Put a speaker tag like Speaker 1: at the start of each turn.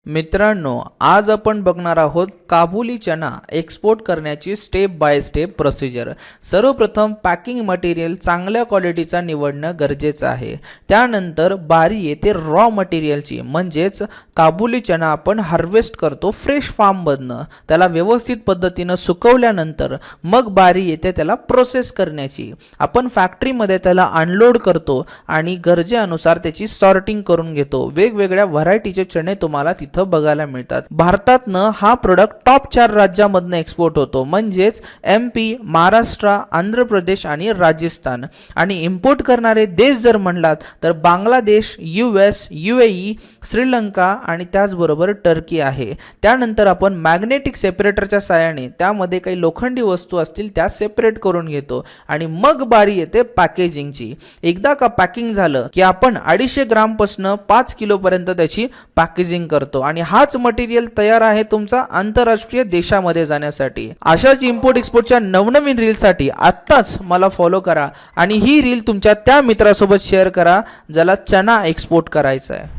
Speaker 1: मित्रांनो, आज आपण बघणार आहोत काबुली चना एक्सपोर्ट करण्याची स्टेप बाय स्टेप प्रोसिजर। सर्वप्रथम पॅकिंग मटेरियल चांगल्या क्वालिटीचा निवडणं गरजेचं आहे। त्यानंतर बारी येते रॉ मटेरियलची, म्हणजेच काबुली चना आपण हार्वेस्ट करतो फ्रेश फार्म मधनं, त्याला व्यवस्थित पद्धतीने सुकवल्यानंतर मग बारी येते त्याला प्रोसेस करण्याची। आपण फॅक्टरीमध्ये त्याला अनलोड करतो आणि गरजेनुसार त्याची सॉर्टिंग करून घेतो। वेगवेगळ्या व्हरायटीचे चणे तुम्हाला तिथे बघायला मिळतात। भारतातनं हा प्रोडक्ट टॉप 4 राज्यांमधून एक्सपोर्ट होतो, म्हणजेच MP, महाराष्ट्र, आंध्र प्रदेश आणि राजस्थान। आणि इंपोर्ट करणारे देश जर म्हणलात तर बांगलादेश, US, UAE, श्रीलंका आणि त्याचबरोबर टर्की आहे। त्यानंतर आपण मॅग्नेटिक सेपरेटरच्या साहाय्याने त्यामध्ये काही लोखंडी वस्तू असतील त्या सेपरेट करून घेतो आणि मग बारी येते पॅकेजिंगची। एकदा का पॅकिंग झालं की आपण 250 ग्राम पासून 5 किलो पर्यंत त्याची पॅकेजिंग करतो आणि हाच मटेरियल तयार आहे तुमचा आंतरराष्ट्रीय देशामध्ये जाण्यासाठी। अशाच इम्पोर्ट एक्सपोर्टच्या नवनवीन रीलसाठी आत्ताच मला फॉलो करा आणि ही रील तुमच्या त्या मित्रासोबत शेअर करा ज्याला चना एक्सपोर्ट करायचा आहे।